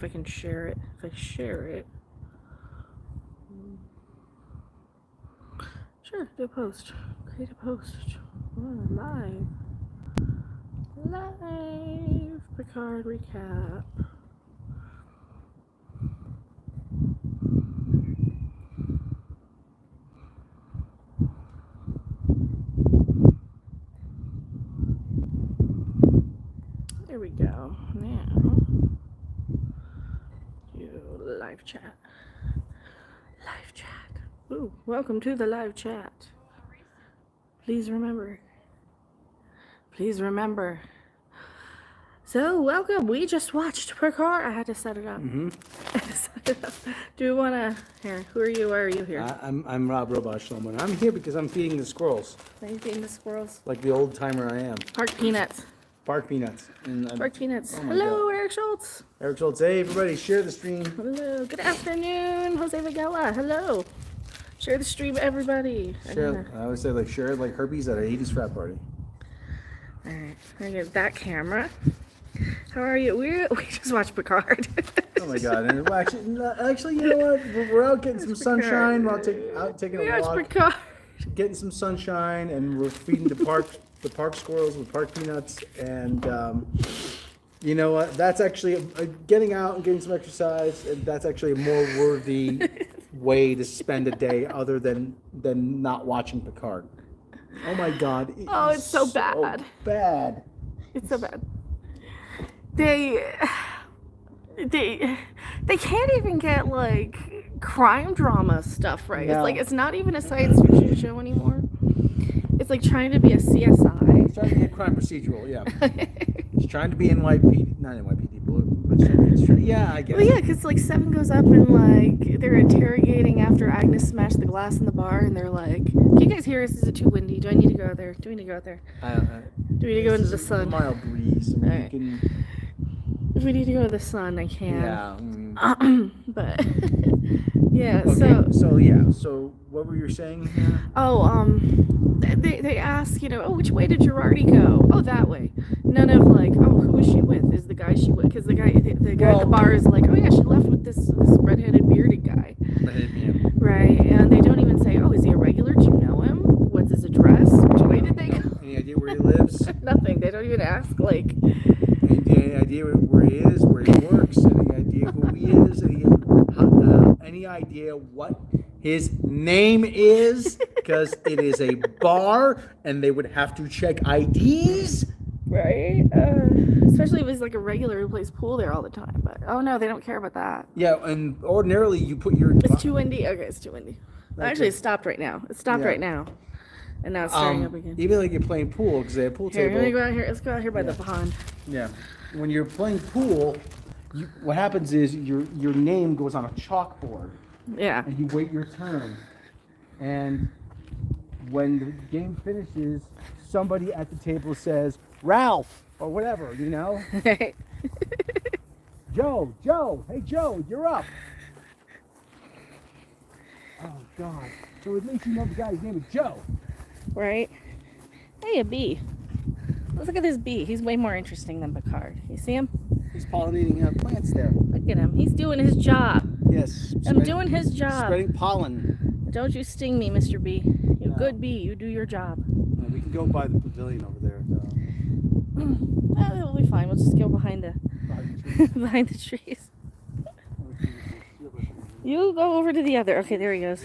If I can share it. If I share it. Sure, do a post. Create a post. Oh, live. Live Picard recap. There we go. Now, do live chat. Live chat. Ooh, welcome to the live chat. Please remember. Please remember. So, welcome. We just watched Picard. I had to set it up. I had to set it up. Do you want to... Here, who are you? Why are you here? I'm Rob Robot Shlomo. I'm here because I'm feeding the squirrels. Are you feeding the squirrels? Like the old timer I am. Park Peanuts. Park Peanuts. Park Peanuts. Oh Hello, God. Eric Schultz. Eric Schultz. Hey, everybody, share the stream. Hello. Good afternoon, Jose Vigela. Hello. Share the stream, everybody. Share, I always say, like, share it like herpes at an 80s frat party. All right. I get that camera. How are you? We just watched Picard. Oh my God! And actually, you know what? We're out getting some sunshine. We're out taking a walk, Picard. getting some sunshine, and we're feeding the park squirrels with Park Peanuts. And you know what? That's actually getting out and getting some exercise. And that's actually a more worthy way to spend a day, other than not watching Picard. Oh my God! It's so bad. Bad. It's so bad. They can't even get like crime drama stuff right. No. It's like it's not even a science fiction show anymore. It's like trying to be a CSI. It's trying to be a crime procedural, yeah. It's trying to be NYPD, not NYPD, but yeah, I guess. Well, yeah, because like Seven goes up and like they're interrogating after Agnes smashed the glass in the bar, and they're like, "Can you guys hear us? Is it too windy? Do I need to go out there? Do we need to go out there? Do we need to go into the sun? A mild breeze. I mean, Right. you can, If we need to go to the sun, I can." yeah. But yeah, Okay, so what were you saying? They ask, which way did Girardi go? Oh, that way. None of like, oh, who is she with? Is the guy she with? Because the guy at the bar is like, oh yeah, she left with this redheaded bearded guy. Right, and they don't even say, oh, is he a regular? Do you know him? What's his address? Which way did they go? Any idea where he lives? Nothing. They don't even ask. Like, Any idea where he is, where he works? Any idea who he is? Any idea what his name is? Because it is a bar, and they would have to check IDs. right? Especially if it's like a regular who plays pool there all the time. But oh no, they don't care about that. Yeah, and ordinarily you put your... It's too windy. Okay, it's too windy. Actually, it stopped right now. It stopped right now. And now it's starting up again. Even like you're playing pool, because they have pool Here, table. let me go out here. Let's go out here by the pond. Yeah. When you're playing pool, what happens is your name goes on a chalkboard, Yeah. and you wait your turn. And when the game finishes, somebody at the table says, Ralph, or whatever, you know? Joe, hey Joe, you're up. Oh God. So at least you know the guy's name is Joe. Right? Hey, a bee. Let's look at this bee. He's way more interesting than Picard. You see him? He's pollinating plants there. Look at him. He's doing his job. Yes. I'm doing his job. Spreading pollen. Don't you sting me, Mr. Bee. You good bee. You do your job. We can go by the pavilion over there. It'll be fine. We'll just go behind the behind the trees. You go over to the other. Okay, there he goes.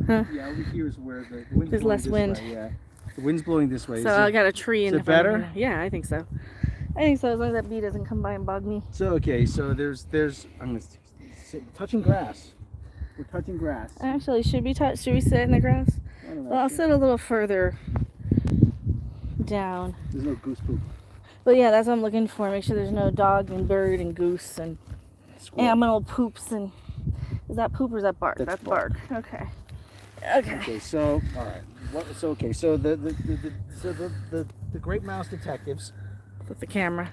Huh? Yeah, over here is where the wind's There's blowing less this wind. way, yeah. The wind's blowing this way. So I got a tree in is it front of better? me. Yeah, I think so. I think so, as long as that bee doesn't come by and bug me. So okay, so there's I'm gonna touching grass. We're touching grass. Actually, should we sit in the grass? I don't know. Well, I'll sit a little further down. There's no goose poop. But yeah, that's what I'm looking for. Make sure there's no dog and bird and goose and Squirrel. animal poops and... Is that poop or is that bark? That's bark. Okay. Okay, so all right. So the Great Mouse Detectives. With the camera.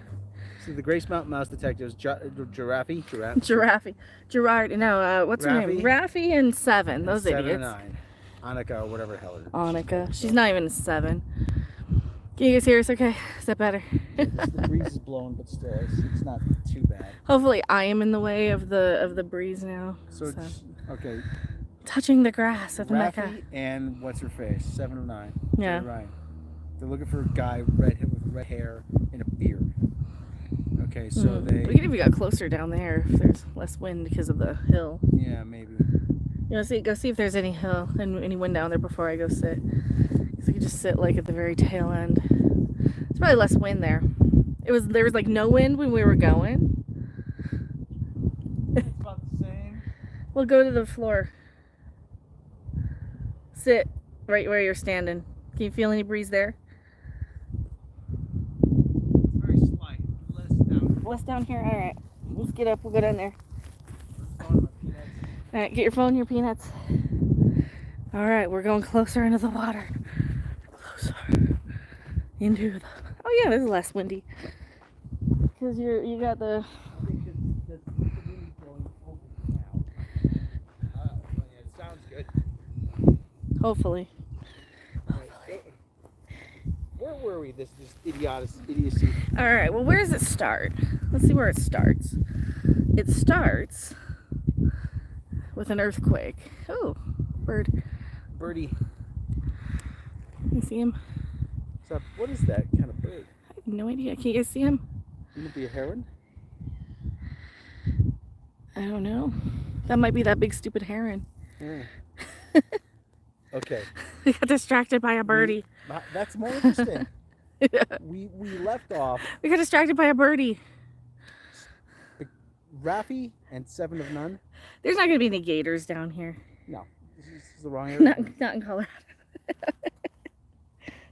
So the Great Mouse Detectives, Raffi. Gerard. No, what's her name? Raffi and Seven. Those 7 idiots. and 9. Annika or whatever the hell it is. Annika. She's not even a 7. Can you guys hear us okay? Is that better? The breeze is blowing, but still, it's not too bad. Hopefully I am in the way of the breeze now. So it's, okay. Touching the grass at the Mecca. Raffi and what's her face? 7 of 9. Yeah. Right. They're looking for a guy with red hair and a beard. Okay, so they. We could even got closer down there if there's less wind because of the hill. Yeah, maybe. You know, go see if there's any hill and any wind down there before I go sit. Because we could just sit like at the very tail end. There's probably less wind there. There was like no wind when we were going. It's about the same. We'll go to the floor. Sit right where you're standing. Can you feel any breeze there? Very slight. Less down. Less down here? Alright. Let's get up. We'll go down there. Alright, get your phone, your peanuts. Alright, we're going closer into the water. Closer. Into the... Oh yeah, this is less windy. Because you got the... It sounds good. Hopefully. Where were we? This idiocy. Alright, well where does it start? Let's see where it starts. It starts with an earthquake. Oh, bird. Birdie. You see him? What's up? What is that kind of bird? I have no idea. Can you guys see him? Can it be a heron? I don't know. That might be that big stupid heron. Yeah. Okay. We got distracted by a birdie. That's more interesting. Yeah. We left off We got distracted by a birdie. Raffi and 7 of None. There's not going to be any gators down here. No, this is the wrong area. Not in Colorado.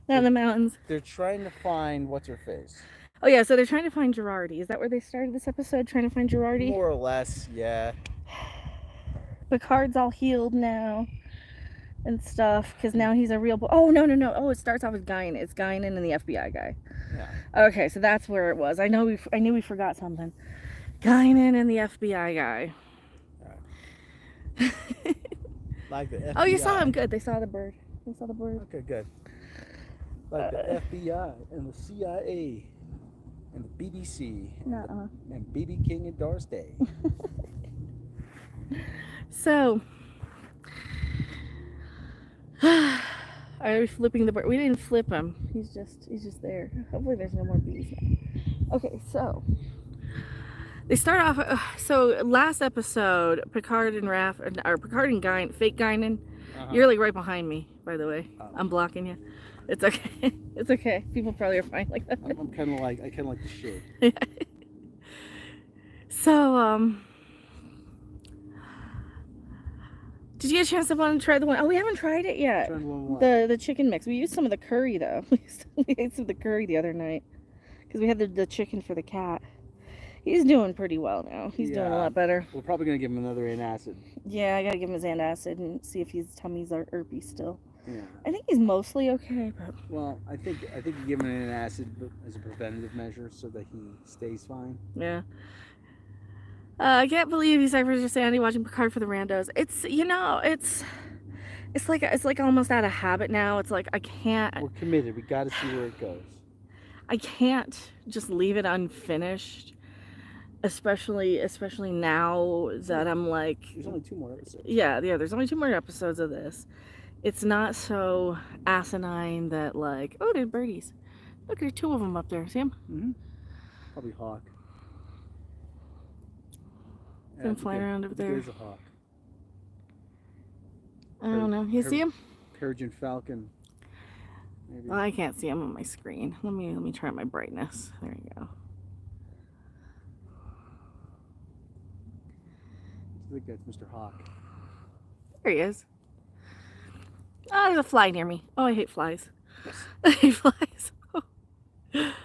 Not in the mountains. They're trying to find what's her face. Oh yeah, so they're trying to find Girardi. Is that where they started this episode? Trying to find Girardi? More or less, yeah. Picard's all healed now and stuff because now he's a real. Oh no. Oh, it starts off with Guinan. It's Guinan and the FBI guy. Yeah. Okay, so that's where it was. I knew we forgot something. Guinan and the FBI guy. Right. Like the FBI. Oh, you saw him. Good. They saw the bird. They saw the bird. Okay, good. Like the FBI and the CIA and the BBC and BB King and Doris Day. So, are we flipping the bird? We didn't flip him. He's just there. Hopefully there's no more bees now. Okay, so they start off. So last episode, Picard and Guinan, fake Guinan. You're like right behind me, by the way. I'm blocking you. It's okay. It's okay. People probably are fine like that. I kind of like the shit. Yeah. So, did you get a chance to want to try the one? Oh, we haven't tried it yet. The chicken mix. We used some of the curry though. We ate some of the curry the other night because we had the chicken for the cat. He's doing pretty well now. He's doing a lot better. We're probably gonna give him another antacid. Yeah, I gotta give him his antacid and see if his tummy's are irpy still. Yeah. I think he's mostly okay, but well, I think you give him an antacid as a preventative measure so that he stays fine. Yeah. I can't believe he's ever just Sandy watching Picard for the randos. It's it's like almost out of habit now. It's like I can't. We're committed. We got to see where it goes. I can't just leave it unfinished, especially now that I'm like. There's only 2 more episodes. Yeah. There's only 2 more episodes of this. It's not so asinine that like, oh, there's birdies. Look, there's 2 of them up there. See them? Mm-hmm. Probably hawk. Them flying around over there. There's a hawk. I don't know. You see him? Peregrine falcon. Maybe. Well, I can't see him on my screen. Let me try my brightness. There you go. I think that's Mr. Hawk. There he is. Oh, there's a fly near me. Oh, I hate flies. I hate flies. Oh.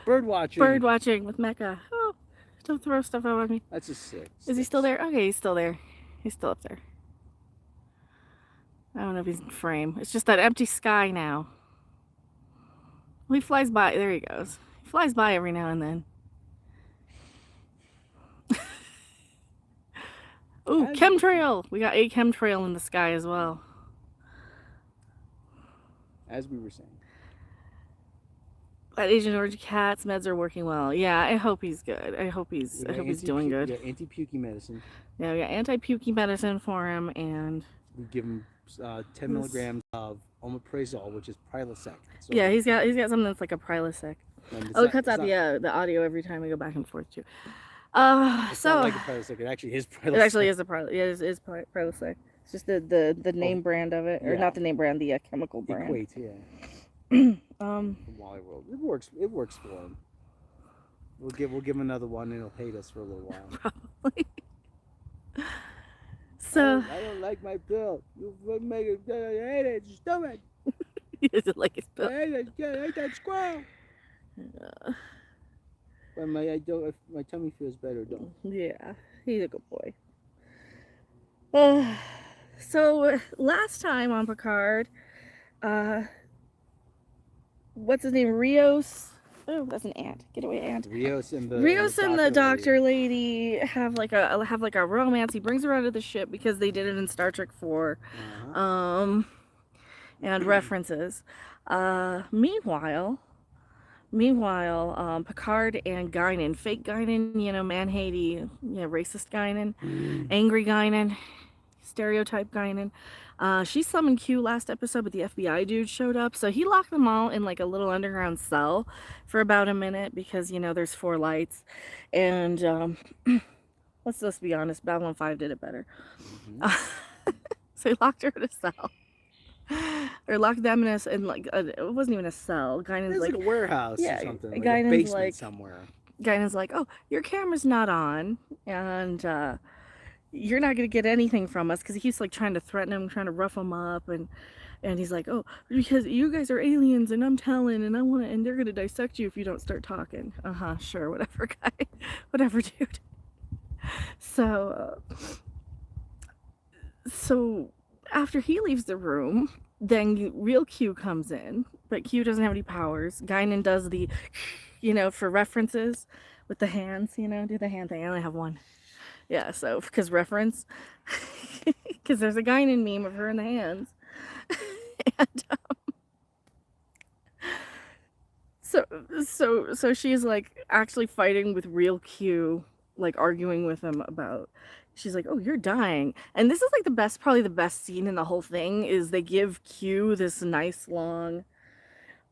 Bird watching. Bird watching with Mecha. Oh, don't throw stuff out on me. That's a 6. Is he still there? Okay, he's still there. He's still up there. I don't know if he's in frame. It's just that empty sky now. Well, he flies by. There he goes. He flies by every now and then. Ooh, chemtrail! We got a chemtrail in the sky as well. As we were saying. Agent Orange Cat's meds are working well. Yeah, I hope he's good. I hope he's doing good. Yeah, anti-pukey medicine. Yeah, we got anti-pukey medicine for him, and we give him 10 milligrams of omeprazole, which is Prilosec. So yeah, he's got something that's like a Prilosec. Oh, it cuts out the audio every time we go back and forth too. It's so not like a Prilosec. It actually is Prilosec. It actually is a Prilosec. Yeah, it is Prilosec. It's just the name brand of it, or not the name brand, the chemical brand. Equate, yeah. Wally World. It works for him. We'll give him another one, and he'll hate us for a little while. Probably. So I don't like my pill. You make it. I hate it. It's stupid. He doesn't like his pill. I hate that squirrel. But my tummy feels better though. Yeah, he's a good boy. So last time on Picard, what's his name? Rios. Oh, that's an ant. Get away, ant. Rios and the doctor lady have like a romance. He brings her out of the ship because they did it in Star Trek 4. And references. Meanwhile, Picard and Guinan, fake Guinan, man-hating, racist Guinan, angry Guinan, stereotype Guinan. She summoned Q last episode, but the FBI dude showed up, so he locked them all in like a little underground cell for about a minute because there's 4 lights, and let's just be honest, Babylon 5 did it better. So he locked her in a cell. Or locked them in like it wasn't even a cell. Guinan's like a warehouse or something. Like Guinan's a basement somewhere. Guinan's like, oh, your camera's not on, and you're not gonna get anything from us, because he keeps like trying to threaten him, trying to rough him up, and he's like, oh, because you guys are aliens, and I'm telling, and they're gonna dissect you if you don't start talking. Sure, whatever, guy, whatever, dude. So after he leaves the room, then real Q comes in, but Q doesn't have any powers. Guinan does the, for references with the hands, do the hand thing. I only have one. Yeah, so, because reference, because there's a Guinan meme of her in the hands. And, so she's like actually fighting with real Q, like arguing with him about, she's like, oh, you're dying. And this is like probably the best scene in the whole thing, is they give Q this nice long,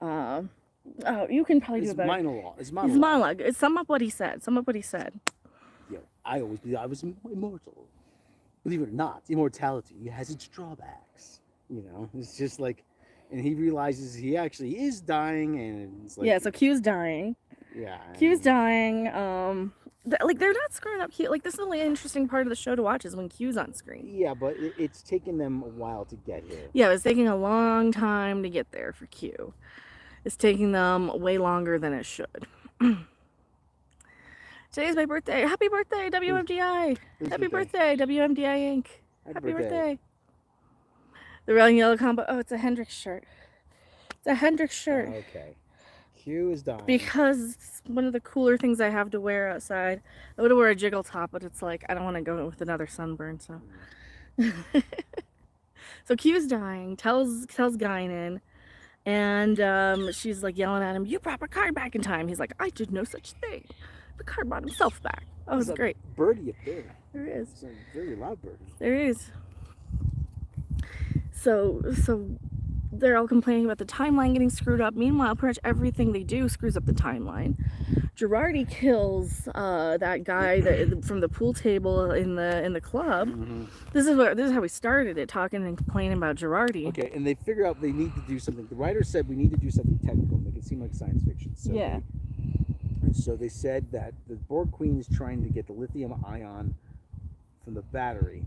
you can probably do it better. It's monologue. It's sum up what he said. Yeah, I always believe I was immortal. Believe it or not, immortality has its drawbacks. It's just like, and he realizes he actually is dying, and it's like, yeah, so Q's dying. Yeah. Q's dying. They're not screwing up Q. Like, this is the only interesting part of the show to watch, is when Q's on screen. Yeah, but it's taken them a while to get here. Yeah, it's taking a long time to get there for Q. It's taking them way longer than it should. Today's my birthday. Happy birthday, WMDI. Happy birthday, WMDI Inc. Happy birthday. The red and yellow combo. Oh, it's a Hendrix shirt. It's a Hendrix shirt. Okay. Q is dying. Because it's one of the cooler things I have to wear outside. I would wear a jiggle top, but it's like, I don't want to go with another sunburn, so. So Q's dying, tells Guinan, and she's like yelling at him, you brought Picard back in time. He's like, I did no such thing. Picard brought himself back. Oh, it's great. Birdie up there. There is. It's a very loud birdie. There is. So they're all complaining about the timeline getting screwed up. Meanwhile, pretty much everything they do screws up the timeline. Girardi kills that guy from the pool table in the club. Mm-hmm. This is how we started it, talking and complaining about Girardi. Okay, and they figure out they need to do something. The writer said we need to do something technical, make it seem like science fiction. So yeah. So they said that the Borg Queen is trying to get the lithium ion from the battery,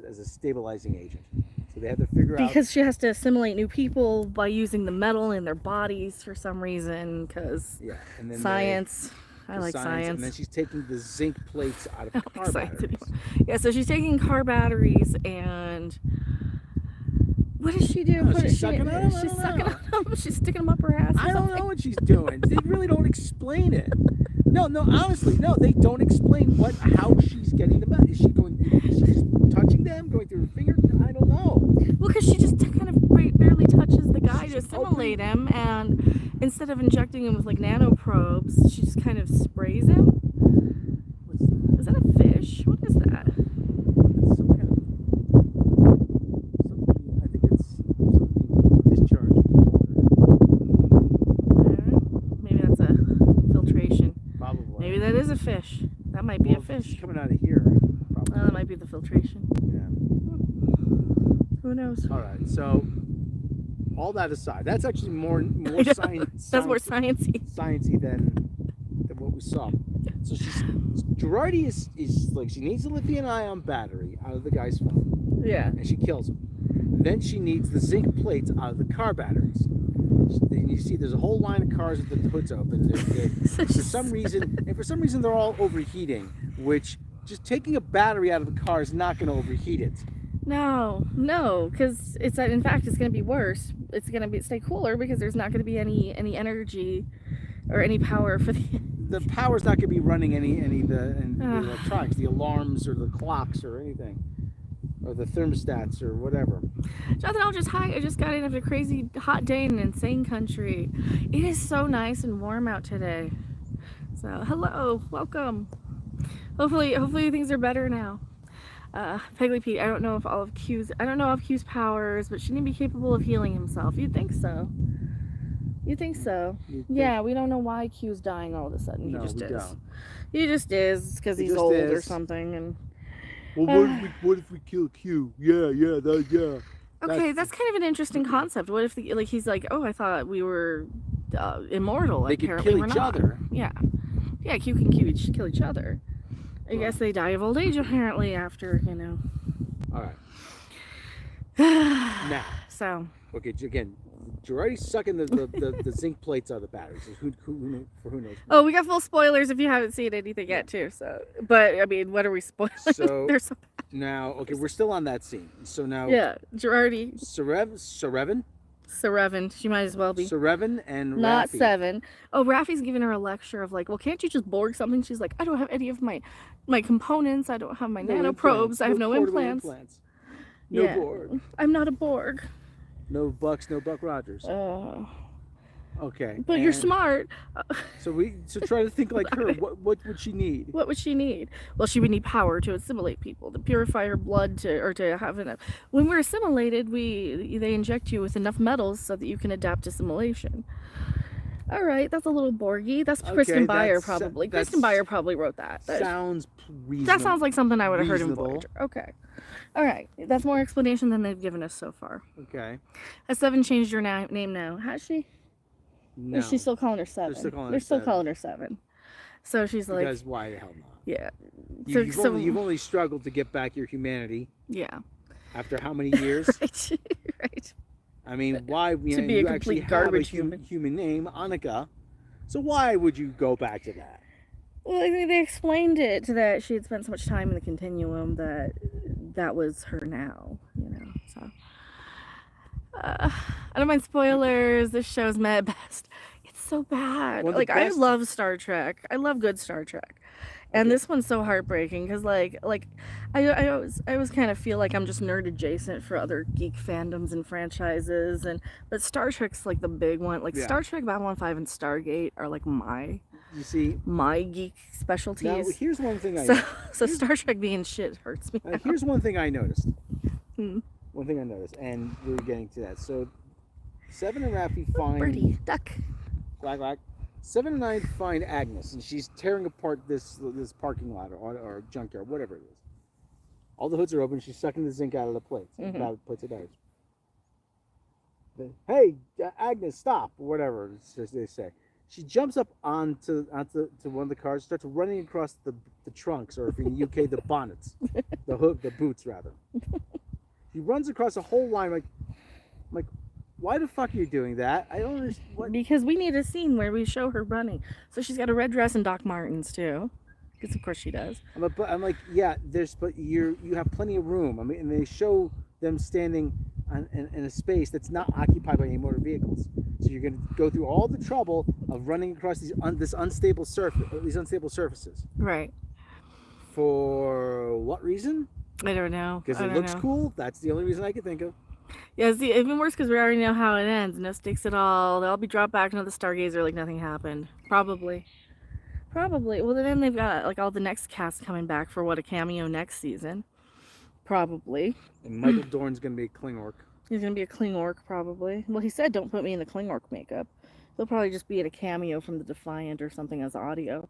as a stabilizing agent. So they have to figure out, because she has to assimilate new people by using the metal in their bodies for some reason. Because and then science. I like science. And then she's taking the zinc plates out of car batteries. Yeah, so she's taking car batteries, and what does she do? She's sucking them. She's sucking them. She's sticking them up her ass. I don't know what she's doing. They really don't explain it. No, honestly, no, they don't explain how she's getting them out. Is she touching them, going through her finger? I don't know. Well, because she just kind of barely touches the guy, just assimilate him, and instead of injecting him with like nanoprobes, she just kind of sprays him. Is that a fish? What is that? It's some kind of something. I think it's something discharged water. Maybe that's a filtration. Probably. Maybe that is a fish. That might be a fish. It's coming out of here. Probably. That might be the filtration. Yeah. Who knows? All right. So, all that aside, that's actually more science. That's more sciencey. Sciencey than what we saw. So Girardi is like, she needs the lithium-ion battery out of the guy's phone. Yeah. And she kills him. Then she needs the zinc plates out of the car batteries. And you see, there's a whole line of cars with the hoods open. For some reason, they're all overheating. Which just taking a battery out of the car is not going to overheat it. No, because it's in fact it's going to be worse. It's going to stay cooler because there's not going to be any energy or any power for the power's not going to be running any of the electronics, the alarms or the clocks or anything, or the thermostats or whatever. Jonathan, I just got in after a crazy hot day in an insane country. It is so nice and warm out today. So hello, welcome. Hopefully things are better now. Peggly Pete, I don't know of Q's powers, but shouldn't he be capable of healing himself? You'd think so. Yeah, we don't know why Q's dying all of a sudden. No, he just we is. don't. He just is because he's old or something. And well, what if we kill Q? Yeah. Okay, that's kind of an interesting concept. What if he's like, oh, I thought we were immortal. They Apparently could we're kill each not. other. Yeah, Q can kill each other. I guess they die of old age apparently after, All right. Now. So. Okay, again, Girardi's sucking the zinc plates out of the batteries. Who knows? Oh, we got full spoilers if you haven't seen anything yet, too. So, but I mean, what are we spoiling? So They're so bad. Now, okay, we're still on that scene. So now. Yeah, Girardi. Sereven. She might as well be. Sereven and Not Raffi. Seven. Oh, Raffi's giving her a lecture of like, well, can't you just Borg something? She's like, I don't have any of my components. I don't have my nanoprobes. I have no implants. No Borg. I'm not a Borg. No Bucks, no Buck Rogers. Okay. But you're smart. So try to think like her. What would she need? What would she need? Well, she would need power to assimilate people, to purify her blood, to have enough. When we're assimilated, they inject you with enough metals so that you can adapt to assimilation. All right, that's a little Borgy. That's Kristen Beyer probably. Kristen Beyer probably wrote that. Sounds reasonable. That sounds like something I would have heard in Voyager. Okay. All right, that's more explanation than they've given us so far. Okay. Has Seven changed her name now? Has she? No. Or is she still calling her Seven? They're still calling her Seven. So she's like. Because why the hell not? Yeah. You've only struggled to get back your humanity. Yeah. After how many years? Right. I mean, why? To be a complete garbage human name, Annika. So why would you go back to that? Well, I mean, they explained it that she had spent so much time in the continuum that was her now, so. I don't mind spoilers. This show's mad best. It's so bad. Well, I love Star Trek. I love good Star Trek. And this one's so heartbreaking because I always kind of feel like I'm just nerd adjacent for other geek fandoms and franchises, but Star Trek's like the big one. Star Trek, Babylon 5, and Stargate are like my geek specialties. Now, here's one thing so Star Trek being shit hurts me. Here's one thing I noticed. One thing I noticed, and we were getting to that. So, Seven and Raffi find birdie duck. Quack. 7 and 9 find Agnes, and she's tearing apart this parking lot or junkyard, whatever it is. All the hoods are open. She's sucking the zinc out of the plates. Plates of batteries. Hey, Agnes, stop! Or whatever they say. She jumps up onto one of the cars, starts running across the trunks, or if in the UK, the bonnets, the boots rather. She runs across a whole line like. Why the fuck are you doing that? I don't understand. What? Because we need a scene where we show her running. So she's got a red dress and Doc Martens too, because of course she does. I'm like, yeah. But you have plenty of room. I mean, and they show them standing in a space that's not occupied by any motor vehicles. So you're going to go through all the trouble of running across these unstable surfaces. Right. For what reason? I don't know. Because it looks cool. That's the only reason I can think of. Yeah, see, even worse because we already know how it ends. No stakes at all. They'll all be dropped back into the Stargazer like nothing happened. Probably. Probably. Well, then they've got like all the next cast coming back for what, a cameo next season. Probably. And Michael Dorn's gonna be a Klingork. He's gonna be a Klingork, probably. Well, he said don't put me in the Klingork makeup. He'll probably just be at a cameo from the Defiant or something as audio.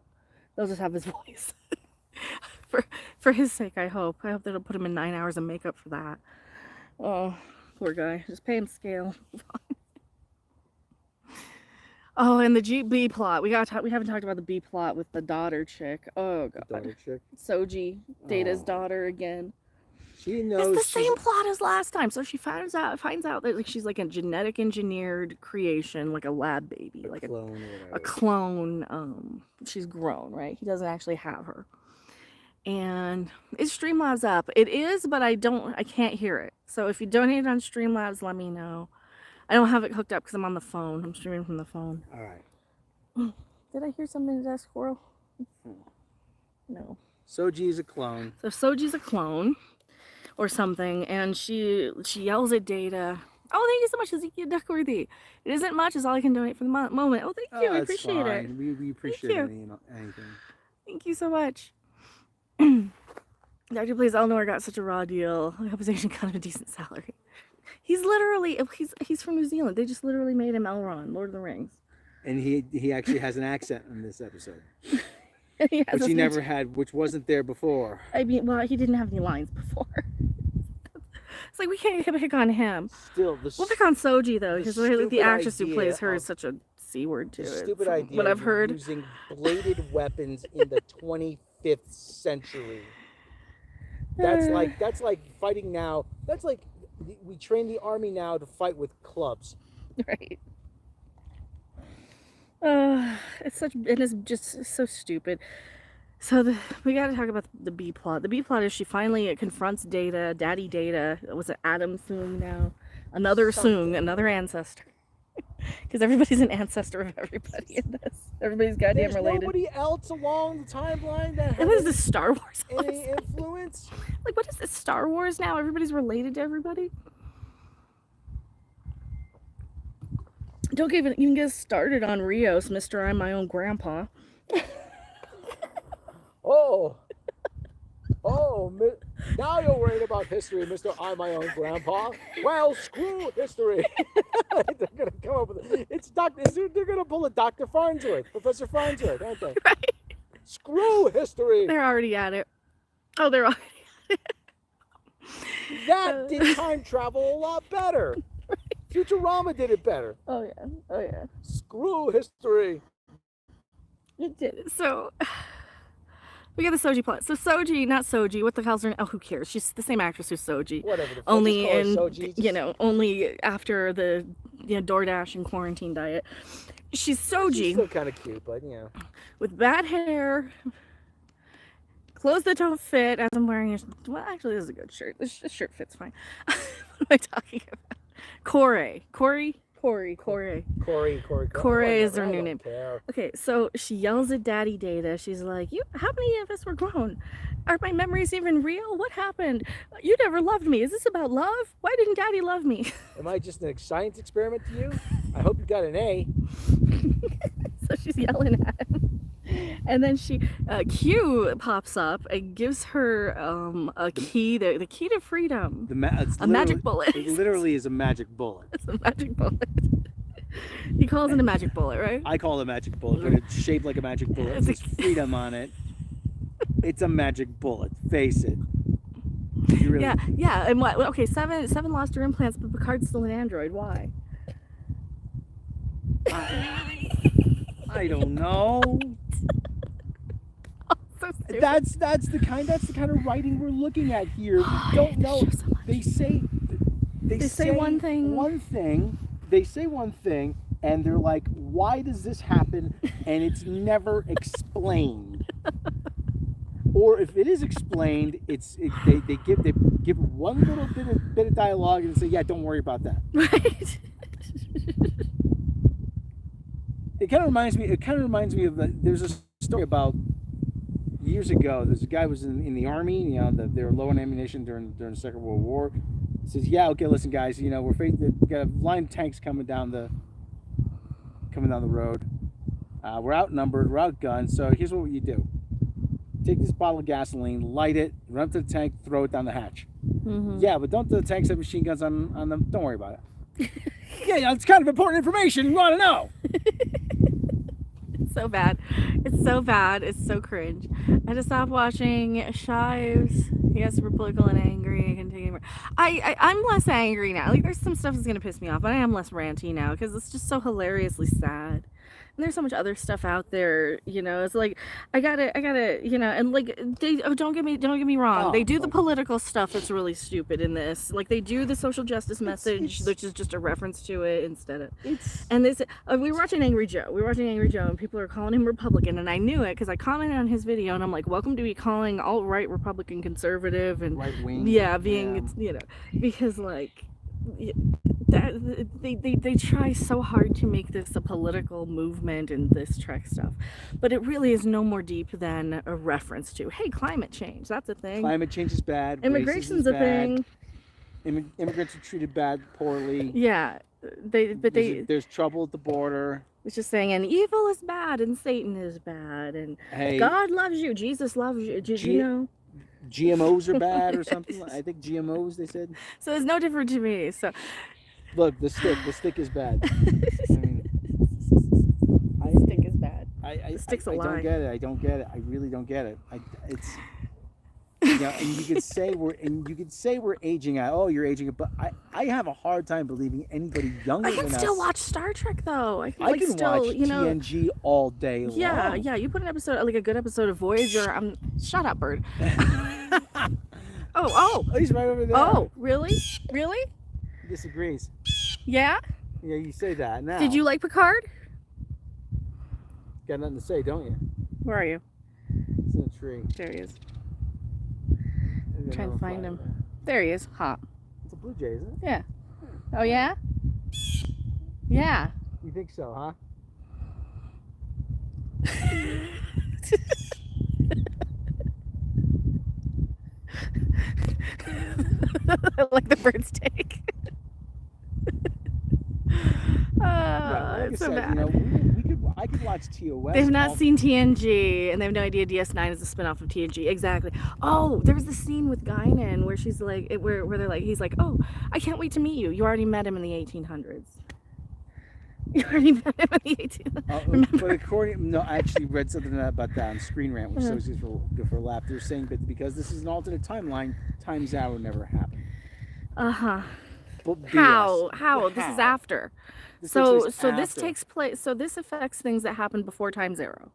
They'll just have his voice. for his sake, I hope. I hope they don't put him in 9 hours of makeup for that. Oh, poor guy. Just pay him scale. Oh, and the B plot. We haven't talked about the B plot with the daughter chick. Oh god. The daughter chick. Soji, Data's daughter again. She knows It's the same plot as last time. So she finds out that like she's like a genetic engineered creation, like a lab baby, like clone or whatever. a clone. She's grown, right? He doesn't actually have her. And is Streamlabs up? It is, but I can't hear it. So if you donate on Streamlabs, let me know. I don't have it hooked up because I'm on the phone. I'm streaming from the phone. All right. Did I hear something in that Squirrel? No. Soji is a clone. So Soji's a clone or something, and she yells at Data. Oh, thank you so much, Ezekiel Duckworthy. It isn't much, is all I can donate for the moment. Oh, thank you. I appreciate it. We appreciate anything. Thank you so much. Dr. Blaze Elnor got such a raw deal. I hope he's actually kind of a decent salary. He's literally, he's from New Zealand. They just literally made him Elrond, Lord of the Rings. And he actually has an accent in this episode. Which he never had, which wasn't there before. I mean, well, he didn't have any lines before. It's like, we can't pick on him. Still, we'll pick on Soji, though, because the actress who plays her is such a C word, too. Stupid idea what I've heard. Using bladed weapons in the 25th century. That's like fighting now. That's like we train the army now to fight with clubs. Right. It is just so stupid. So we got to talk about the B plot. The B plot is she finally confronts Data, Daddy Data. Was it Adam Soong now? Another Soong, another ancestor. Because everybody's an ancestor of everybody in this. Everybody's goddamn related. There's nobody else along the timeline that has what is this, Star Wars? any influence? Like, what is this, Star Wars now? Everybody's related to everybody? Don't even get started on Rios, Mr. I'm my own grandpa. Now you're worried about history, Mr. I'm my own grandpa. Well, screw history. They're gonna come up with it. They're gonna pull a Dr. Farnsworth, Professor Farnsworth, aren't they? Right. Screw history. They're already at it. Oh, they're already at it. That did time travel a lot better. Right. Futurama did it better. Oh yeah. Screw history. It did. So we got the Soji plot. So Soji, not Soji, what the hell's her name? Oh, who cares? She's the same actress who's Soji. Whatever. Only only after the DoorDash and quarantine diet. She's Soji. She's still kind of cute, but with bad hair, clothes that don't fit. As I'm wearing well, actually, this is a good shirt. This shirt fits fine. What am I talking about? Corey is her new name. Okay, so she yells at Daddy Data. She's like, how many of us were grown? Are my memories even real? What happened? You never loved me. Is this about love? Why didn't Daddy love me? Am I just a science experiment to you? I hope you got an A. So she's yelling at him. And then Q pops up and gives her a key, the key to freedom. A magic bullet. It literally is a magic bullet. It's a magic bullet. He calls it a magic bullet, right? I call it a magic bullet, but it's shaped like a magic bullet. There's freedom on it. It's a magic bullet. Face it. Really... Yeah. And what? Okay, Seven lost her implants, but Picard's still an android. Why? I don't know. So that's the kind of writing we're looking at here. We don't know. So they say one thing. They say one thing, and they're like, "Why does this happen?" And it's never explained. Or if it is explained, they give one little bit of dialogue and say, "Yeah, don't worry about that." Right. It kind of reminds me of there's a story about years ago. There's a guy who was in the army. They were low on ammunition during the Second World War, says, yeah, okay, listen, guys, you know, we got a line of tanks coming down the road. We're outnumbered, we're outgunned, so here's what you do. Take this bottle of gasoline, light it, run up to the tank, throw it down the hatch. Mm-hmm. Yeah, but don't the tanks have machine guns on them? Don't worry about it. Yeah, it's kind of important information. You want to know. It's so bad. It's so bad. It's so cringe. I had to stop watching Shives. He gets super political and angry. I can take it. I'm less angry now. Like, there's some stuff that's going to piss me off, but I am less ranty now because it's just so hilariously sad. And there's so much other stuff out there, you know. It's like I gotta, you know, and like don't get me wrong. They do the political stuff that's really stupid in this. Like they do the social justice message, which is just a reference to it instead of. And this, we were watching Angry Joe. And people are calling him Republican, and I knew it because I commented on his video, and I'm like, welcome to be calling alt-right Republican conservative and right wing. Yeah, being you know, because like. That they try so hard to make this a political movement and this Trek stuff, but it really is no more deep than a reference to, hey, climate change, that's a thing. Climate change is bad. Immigration's a thing. Immigrants are treated poorly. Yeah, there's trouble at the border. It's just saying, and evil is bad, and Satan is bad, and hey, God loves you, Jesus loves you. Did you know? GMOs are bad or something. I think GMOs, they said. So it's no different to me. So look, the stick is bad. I mean, stick is bad. The stick's a lie. I don't get it. I really don't get it. It's you know, and you could say we're aging out. Oh, you're aging, but I have a hard time believing anybody younger than us. I can still watch Star Trek though. I can watch TNG all day long. Yeah. You put an episode, like a good episode of Voyager. Shut up, bird. Oh, he's right over there. Oh, really? He disagrees. Yeah. Yeah, you say that now. Did you like Picard? Got nothing to say, don't you? Where are you? He's in a tree. There he is. I'm trying to find him. There he is. Hot. It's a blue jay, isn't it? Yeah. Oh yeah? Yeah. You think so, huh? I like the bird's take. It's so bad. You know, I could watch TOS. They've not seen TNG, and they have no idea DS9 is a spinoff of TNG. Exactly. Oh, there was the scene with Guinan where she's like, where they're like, he's like, oh, I can't wait to meet you. You already met him in the 1800s. You already met him in the 1800s. But according, I actually read something about that on Screen Rant, which is good for a laugh. They're saying that because this is an alternate timeline, Time Zero never happened. How? This is after. This takes place. So this affects things that happened before Time Zero.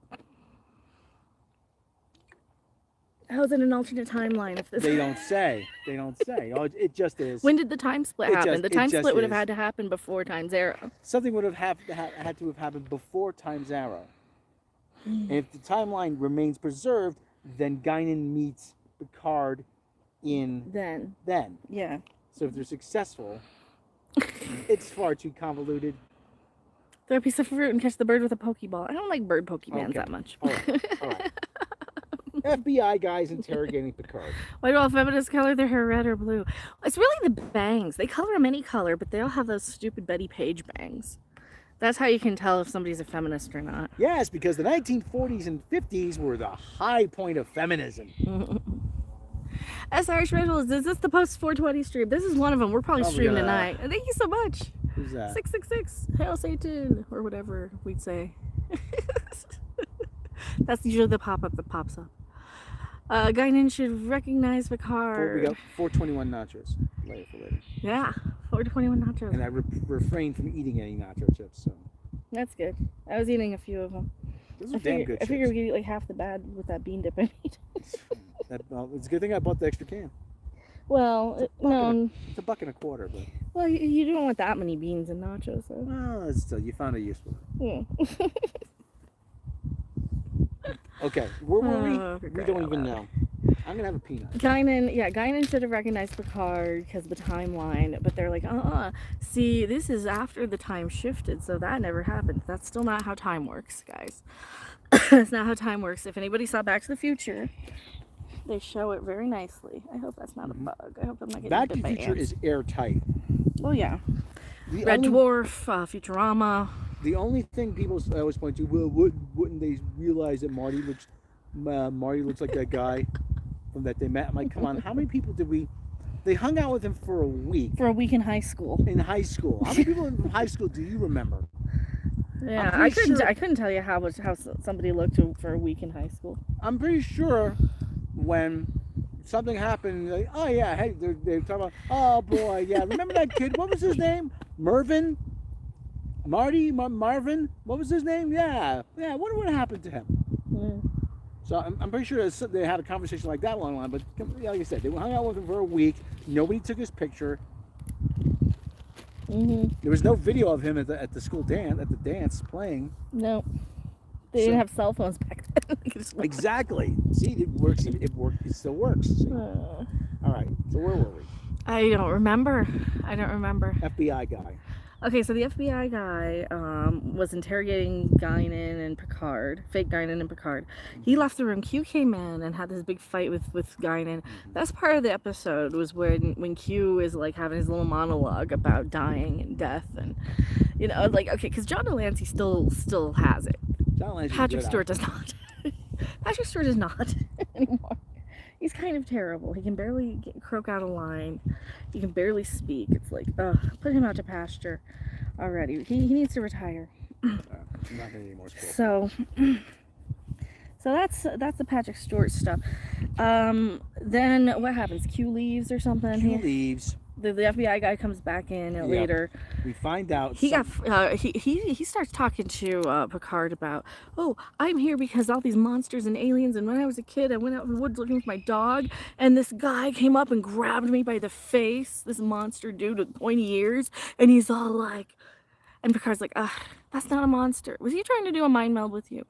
How is it an alternate timeline if this? They don't say. Oh, it just is. When did the time split happen? The time split would have had to happen before Time Zero. Something would have had to have happened before Time Zero. And if the timeline remains preserved, then Guinan meets Picard in then. Yeah. So if they're successful, it's far too convoluted. Throw a piece of fruit and catch the bird with a Pokeball. I don't like bird Pokemans that much. All right. FBI guys interrogating Picard. Why do all feminists color their hair red or blue? It's really the bangs. They color them any color, but they all have those stupid Betty Page bangs. That's how you can tell if somebody's a feminist or not. Yes, because the 1940s and 50s were the high point of feminism. As Irish Rituals, is this the post 420 stream? This is one of them. We're probably streaming tonight. Thank you so much. Who's that? 666. Hail Satan. Or whatever we'd say. That's usually the pop-up that pops up. Guinan should recognize Picard. We got 421 nachos. Later for later. Yeah, 421 nachos. And I refrained from eating any nacho chips. So. That's good. I was eating a few of them. Those are damn good chips. I figured we could eat like half the bag with that bean dip I made. It's a good thing I bought the extra can. Well, it's $1.25, but. Well, you don't want that many beans and nachos. So. Well, still, you found a use for it. Yeah. Okay, where were we? We don't even know. I'm gonna have a peanut. Guinan should have recognized Picard because of the timeline, but they're like, see, this is after the time shifted, so that never happened. That's still not how time works, guys. That's not how time works. If anybody saw Back to the Future, They show it very nicely. I hope that's not a bug. I hope I'm not getting Back bit to by the Future ants. is airtight. Oh yeah. The Red only, Dwarf, Futurama. The only thing people always point to, well, wouldn't they realize that Marty looks like that guy from that they met? I'm like, come on, how many people did we? They hung out with him for a week. For a week in high school. In high school, how many people in high school do you remember? Yeah, I couldn't tell you how somebody looked for a week in high school. I'm pretty sure when something happened, like, oh yeah, hey, they're talking about, oh boy, yeah, remember that kid? What was his name? Marvin? Marvin? What was his name? Yeah. Wonder what happened to him. Mm. So I'm pretty sure they had a conversation like that along the line. But like I said, they hung out with him for a week. Nobody took his picture. Mm-hmm. There was no video of him at the school dance playing. No, they didn't have cell phones back then. Exactly. See, it works. It still works. All right. So where were we? I don't remember. FBI guy. Okay, so the FBI guy was interrogating Guinan and Picard, fake Guinan and Picard. He left the room. Q came in and had this big fight with Guinan. That's part of the episode, was when Q is like having his little monologue about dying and death, and like, okay, because John Delancey still has it. Patrick Stewart does not. Patrick Stewart is not anymore. He's kind of terrible. He can barely croak out a line. He can barely speak. It's like, put him out to pasture already. He needs to retire. I'm not gonna need more spoilers. So that's the Patrick Stewart stuff. Then what happens? Q leaves or something? Q leaves. The FBI guy comes back in later. We find out he starts talking to Picard about, oh, I'm here because all these monsters and aliens, and when I was a kid I went out in the woods looking for my dog, and this guy came up and grabbed me by the face, this monster dude with pointy ears, and he's all like, and Picard's like, that's not a monster. Was he trying to do a mind meld with you?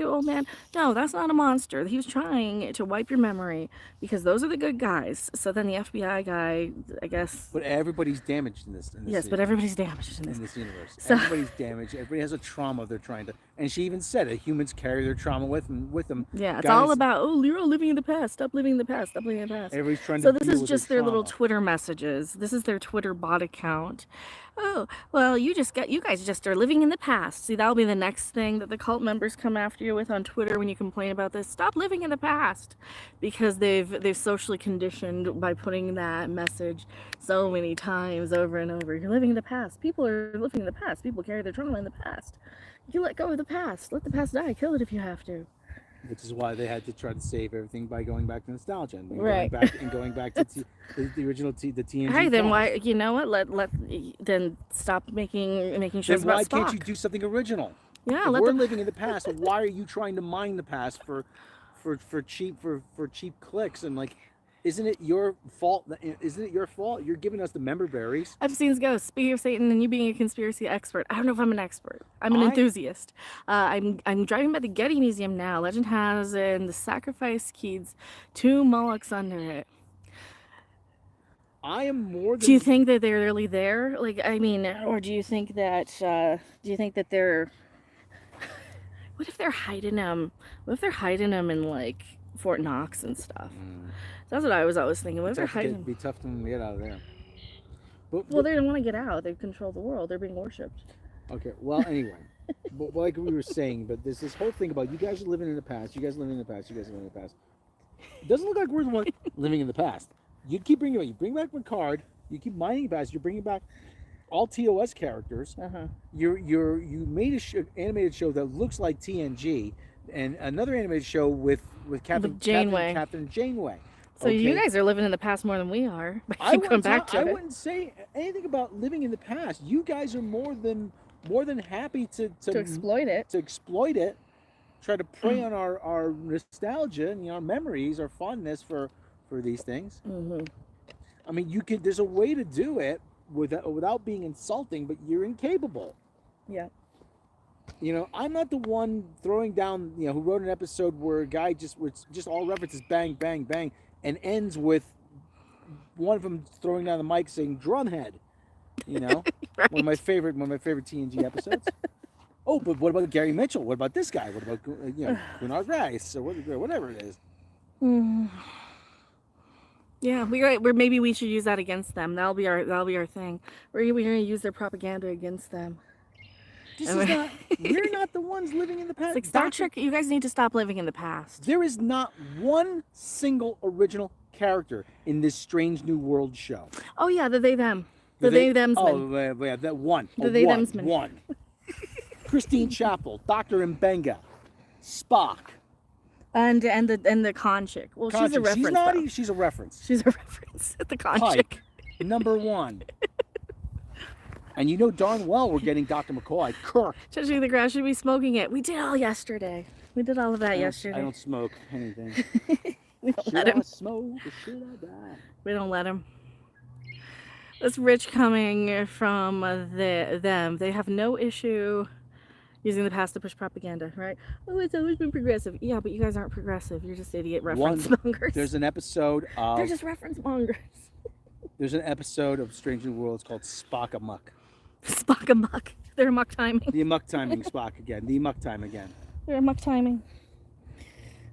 Old man? No, that's not a monster. He was trying to wipe your memory because those are the good guys. So then the FBI guy, I guess. But everybody's damaged in this. Yes, but everybody's damaged in this universe. So, everybody's damaged. Everybody has a trauma they're trying to. And she even said it. Humans carry their trauma with them. Yeah, it's all about, oh, you're all living in the past. Stop living in the past. Everybody's trying to. So this is just their little Twitter messages. This is their Twitter bot account. Oh, well, you guys just are living in the past. See, that'll be the next thing that the cult members come after you with on Twitter when you complain about this. Stop living in the past, because they've socially conditioned by putting that message so many times over and over. You're living in the past. People are living in the past. People carry their trauma in the past. You let go of the past. Let the past die. Kill it if you have to. Which is why they had to try to save everything by going back to nostalgia and going back to the original the TNG. Hey, then why? You know what? Then stop making shows about Spock. Why can't you do something original? Yeah, if we're living in the past. Why are you trying to mine the past for cheap clicks? And like, isn't it your fault? You're giving us the member berries. I've seen ghosts. Speaking of Satan and you being a conspiracy expert, I don't know if I'm an expert. I'm an enthusiast. I'm driving by the Getty Museum now. Legend has in the sacrifice keys 2 Molochs under it. I am more than. Do you think that they're really there? Like, I mean, or do you think that they're? What if they're hiding them? What if they're hiding them in like Fort Knox and stuff? That's what I was always thinking. What if they're hiding? It'd be tough to get out of there. Well, they don't want to get out. They control the world. They're being worshipped. Okay. Well, anyway, but like we were saying, but there's this whole thing about you guys are living in the past. It doesn't look like we're the one living in the past. You keep bringing it. You bring back Picard. You keep mining past. You're bringing back all TOS characters. You made an animated show that looks like TNG, and another animated show with Captain Janeway. So you guys are living in the past more than we are. I wouldn't say anything about living in the past. You guys are more than happy to exploit it. Try to prey on our nostalgia and our memories, our fondness for these things. I mean, there's a way to do it without being insulting, but you're incapable. Yeah. I'm not the one throwing down, who wrote an episode where a guy just all references bang, bang, bang, and ends with one of them throwing down the mic saying drumhead. Right. One of my favorite TNG episodes. Oh, but what about Gary Mitchell? What about this guy? What about Gunnar Grice or whatever it is? Yeah, we're maybe we should use that against them. That'll be our thing. We're gonna use their propaganda against them. We're not the ones living in the past. It's like Star Trek, you guys need to stop living in the past. There is not one single original character in this Strange New World show. Oh yeah, the they them. The they themsmen. Oh yeah, that one. The they themsmen. One. Christine Chapel, Dr. Mbenga, Spock. And the con chick. Well, she's a reference. She's a reference. She's a reference. The con Pike, chick. number 1. And you know darn well we're getting Dr. McCoy. Kirk. Touching the ground, should be smoking it. We did all yesterday. We did all of that yesterday. I don't smoke anything. We don't Should let him. I smoke or should I die? We don't let him. That's rich coming from them. They have no issue using the past to push propaganda, right? Oh, it's always been progressive. Yeah, but you guys aren't progressive. You're just idiot reference mongers. There's an episode of... They're just reference mongers. There's an episode of Strange New Worlds called Spock Amok. Spock Amok. They're amok timing. The amok timing Spock again. The amok time again. They're amok timing.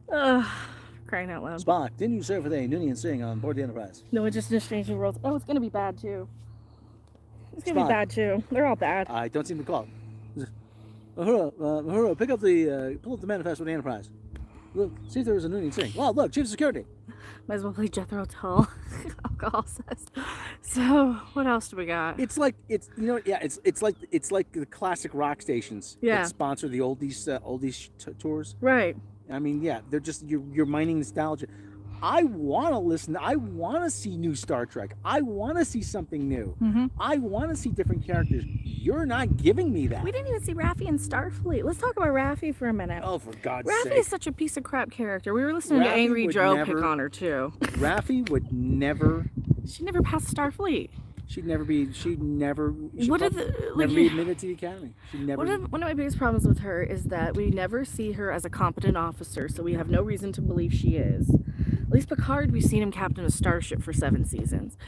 Crying out loud. Spock, didn't you serve with a Noonien Singh on board the Enterprise? No, it's just in Strange New Worlds. Oh, it's gonna be bad too. It's gonna be bad too. They're all bad. I don't seem to recall. Uhura, pull up the manifest for the Enterprise. Look, see if there was a Noonien Singh. Well, look, Chief of Security. Might as well play Jethro Tull. Alcohol says. So, what else do we got? It's like it's like the classic rock stations that sponsor the oldies tours. Right. I mean, yeah, they're just you're mining nostalgia. I want to listen. I want to see new Star Trek. I want to see something new. Mm-hmm. I want to see different characters. You're not giving me that. We didn't even see Raffi in Starfleet. Let's talk about Raffi for a minute. Oh, for God's sake. Raffi is such a piece of crap character. We were listening to Angry Joe pick on her, too. Raffi would never... She'd never pass Starfleet. She'd never be admitted to the Academy. One of my biggest problems with her is that we never see her as a competent officer, so we have no reason to believe she is. At least Picard, we've seen him captain a starship for 7 seasons.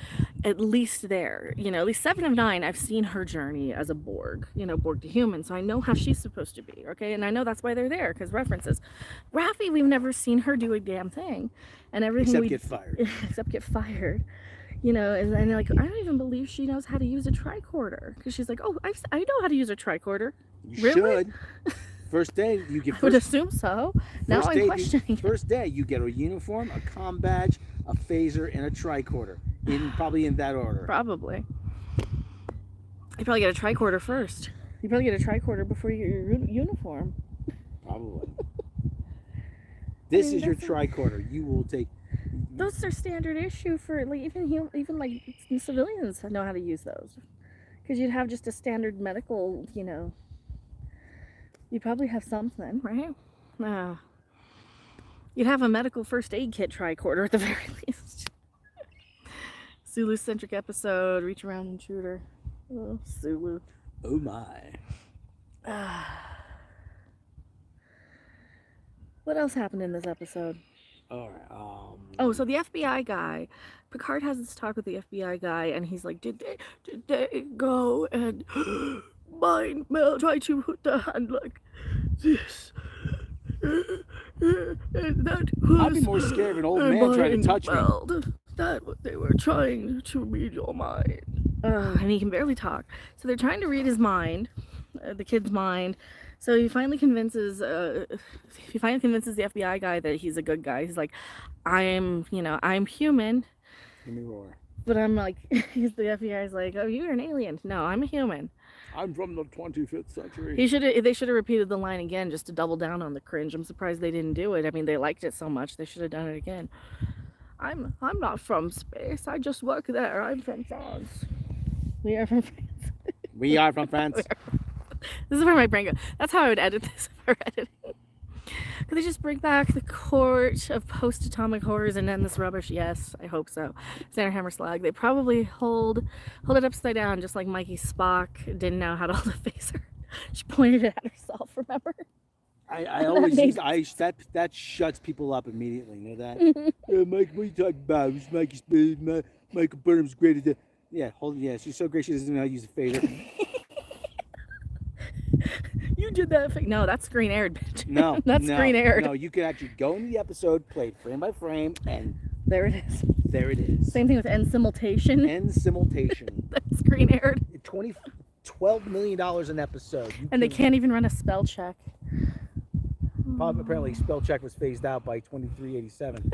At least there. You know, at least 7 of 9, I've seen her journey as a Borg. You know, Borg to human, so I know how she's supposed to be, okay? And I know that's why they're there, because references. Raffi, we've never seen her do a damn thing. And everything get fired. Except get fired. You know, and like, I don't even believe she knows how to use a tricorder. Because she's like, oh, I know how to use a tricorder. You really? should. First day, you get... I would assume so. Now I'm questioning. First day, you get a uniform, a comm badge, a phaser, and a tricorder. Probably in that order. Probably. You probably get a tricorder first. You probably get a tricorder before you get your uniform. Probably. This is your tricorder. You will take... Those are standard issue for, like, even like civilians know how to use those. Because you'd have just a standard medical, you know... You'd probably have something, right? You'd have a medical first aid kit tricorder at the very least. Sulu-centric episode, reach around intruder. Oh, Sulu. Oh my. What else happened in this episode? Alright, so the FBI guy, Picard has this talk with the FBI guy, and he's like, did they go and mind meld, try to put the hand like this? And that was I'd be more scared of an old man trying to touch me. That what they were trying to read your mind. And he can barely talk. So they're trying to read his mind, the kid's mind. So he finally convinces the FBI guy that he's a good guy. He's like, I'm human. Let me roar. But I'm like, the FBI's like, oh, you're an alien. No, I'm a human. I'm from the 25th century. They should have repeated the line again just to double down on the cringe. I'm surprised they didn't do it. I mean, they liked it so much, they should have done it again. I'm not from space. I just work there. I'm from France. We are from France. We are from France. This is where my brain goes. That's how I would edit this if I were editing. Could they just bring back the court of post-atomic horrors and end this rubbish? Yes, I hope so. Xander Hammer Slag. They probably hold it upside down, just like Mikey Spock didn't know how to hold a phaser. She pointed it at herself, remember? I always use that shuts people up immediately. You know that? Mike, what are you talking about? It's Michael Burnham's great at that. Yeah, she's so great she doesn't know how to use a phaser. You did that. No, that's screen aired, bitch. No, that's screen aired. No, you can actually go into the episode, play it frame by frame, and there it is. There it is. Same thing with end simultation. End simultation. That's screen aired. $12 million an episode. They can't even run a spell check. Apparently, spell check was phased out by 2387.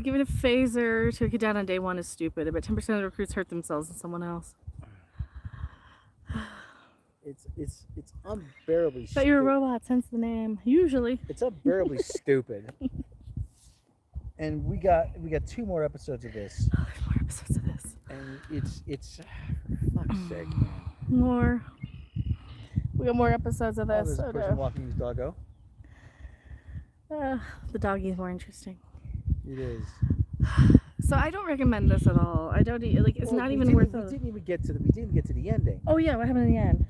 Giving a phaser to a kid down on day one is stupid. About 10% of the recruits hurt themselves and someone else. It's unbearably stupid. But you're a robot, hence the name. Usually. It's unbearably stupid. And we got 2 more episodes of this. Oh, there's more episodes of this. And it's for fuck's sake. More. We got more episodes of this. There's a person walking his doggo. The doggie's more interesting. It is. So I don't recommend this at all. I don't like. It's not even worth it. We didn't even get to the ending. Oh yeah, what happened in the end?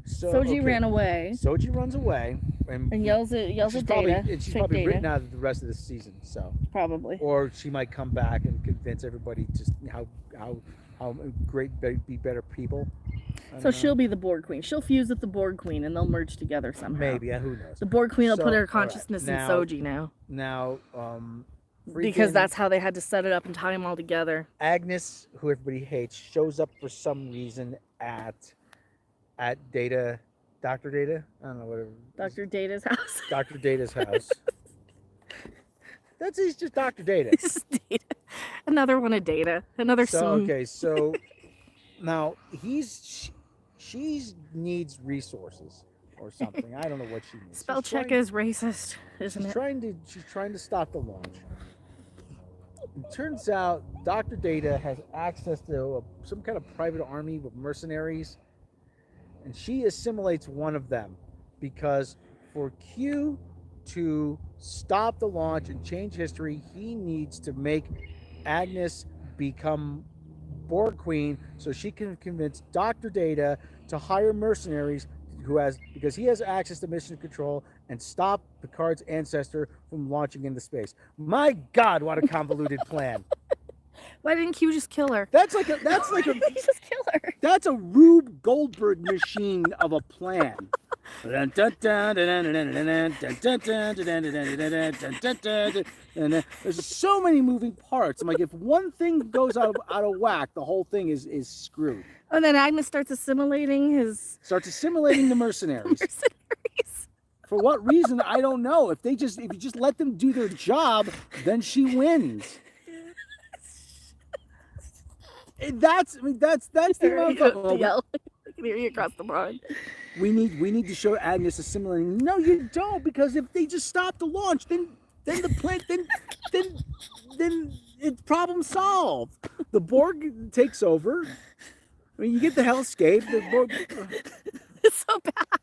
So, Soji ran away. Soji runs away and yells at Data. She's probably written out of the rest of the season. So probably. Or she might come back and convince everybody just how great be better people. So she'll be the Borg Queen. She'll fuse with the Borg Queen and they'll merge together somehow. Maybe, who knows? The Borg Queen will put her consciousness in Soji now. Because that's how they had to set it up and tie them all together. Agnes, who everybody hates, shows up for some reason at Data, Dr. Data? I don't know, whatever. Dr. Data's house. Dr. Data's house. He's just Dr. Data. Data. Another one of Data. Another son. Okay, so now she needs resources or something. I don't know what she needs. Spell check is racist, isn't it? She's trying to stop the launch. It turns out Dr. Data has access to some kind of private army with mercenaries, and she assimilates one of them because for Q to stop the launch and change history, he needs to make Agnes become Borg Queen so she can convince Dr. Data to hire mercenaries because he has access to mission control and stop Picard's ancestor from launching into space. My God, what a convoluted plan! Why didn't Q just kill her? That's like a just kill her. That's a Rube Goldberg machine of a plan. There's so many moving parts. I'm like, if one thing goes out of whack, the whole thing is screwed. And then Agnes starts assimilating the mercenaries. For what reason, I don't know. If you just let them do their job, then she wins. That's the yell. I can hear you across the barn. We need to show Agnes assimilating. No, you don't, because if they just stop the launch, then the plant then it's problem solved. The Borg takes over. I mean, you get the hellscape. The Borg. It's so bad.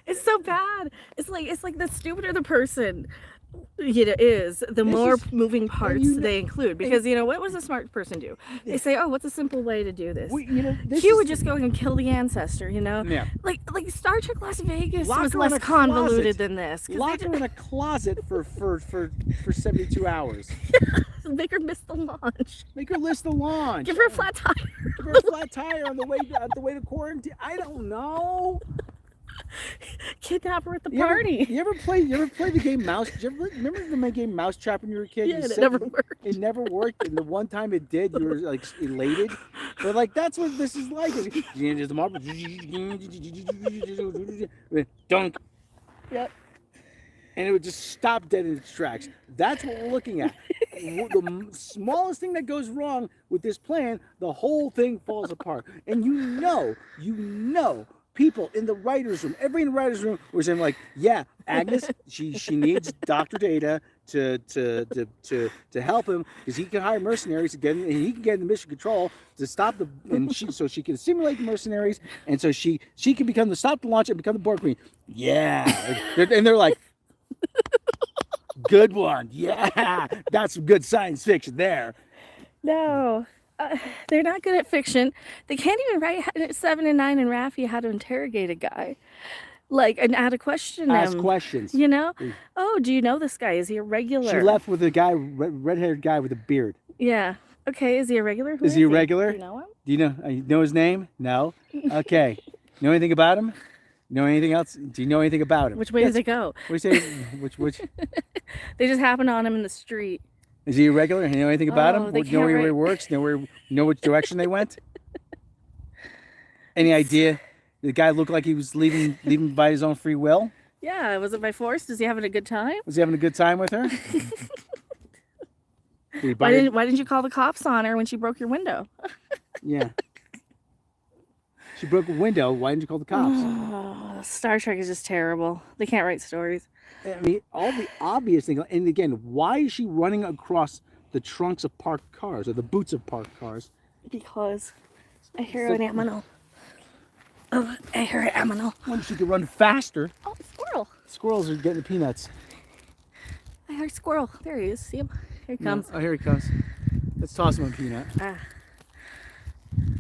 It's so bad. It's like the stupider the person is, the more moving parts they include. Because what does a smart person do? They say, "Oh, what's a simple way to do this?" Q would just go and kill the ancestor. Yeah. Like Star Trek Las Vegas was less convoluted than this. Lock her in a closet for 72 hours. Make her miss the launch. Make her miss the launch. Give her a flat tire. Give her a flat tire on the way to quarantine. I don't know. Kidnap her at the party. You ever play the game Mouse? Remember the game Mousetrap when you were a kid? Yeah, it never worked. It never worked, and the one time it did, you were like elated. But like that's what this is like. The marble, dunk. Yep. And it would just stop dead in its tracks. That's what we're looking at. The smallest thing that goes wrong with this plan, the whole thing falls apart. And you know. People in the writers' room, everybody in the writers' room was saying like, yeah, Agnes, she needs Dr. Data to help him because he can hire mercenaries to get in, and he can get in the mission control to stop so she can simulate the mercenaries, and so she can stop the launch and become the Borg Queen. Yeah, and they're like, good one, yeah, that's some good science fiction there. No. They're not good at fiction. They can't even write 7 and 9 and Raffi how to interrogate a guy. And how to question him. Ask questions. Oh, do you know this guy? Is he a regular? She left with a guy, red-haired guy with a beard. Yeah. Okay, is he a regular? Is he a regular? Do you know him? Do you know his name? No? Okay. Know anything about him? Know anything else? Do you know anything about him? Which way does it go? What do you say? Which? They just happened on him in the street. Is he irregular? You know anything about Oh, him? they Know where he works? Know which direction they went? Any idea? The guy looked like he was leaving by his own free will. Yeah, was it by force? Is he having a good time? Was he having a good time with her? Why didn't you call the cops on her when she broke your window? Yeah. She broke a window. Why didn't you call the cops? Oh, Star Trek is just terrible. They can't write stories. I mean, all the obvious things. And again, why is she running across the trunks of parked cars or the boots of parked cars? Because I hear an animal. Oh, I hear an animal. Well, she could run faster. Oh, squirrel. Squirrels are getting the peanuts. I heard squirrel. There he is. See him? Here he comes. Oh, here he comes. Let's toss him a peanut.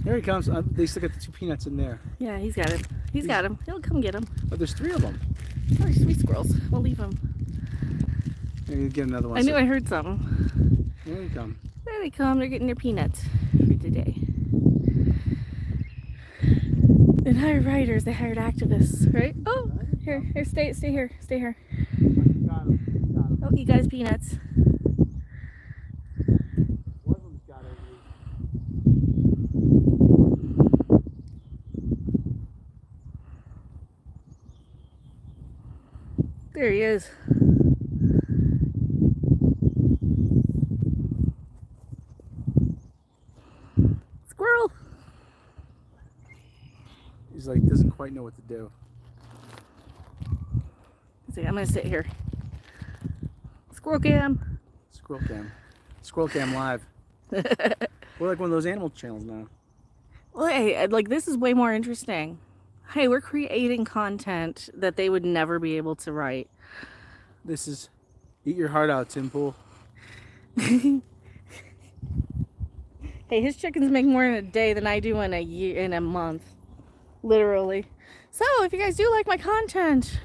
Here he comes. They still got the 2 peanuts in there. Yeah, he's got him. He's got him. He'll come get him. Oh, there's 3 of them. Oh, they're sweet squirrels. We'll leave him. Here you get another one. I knew I heard something. Here they come. There they come. They're getting their peanuts for today. They didn't hire writers. They hired activists, right? Oh, here, stay here. Stay here. Got him. Oh, you got his peanuts. One of them's got it. There he is. Squirrel. He's like, doesn't quite know what to do. I'm gonna sit here. Squirrel cam. Squirrel cam. Squirrel cam live. We're like one of those animal channels now. Well, hey, like this is way more interesting. Hey, we're creating content that they would never be able to write. This is eat your heart out, Tim Pool. Hey, his chickens make more in a day than I do in a year, in a month. Literally. So, if you guys do like my content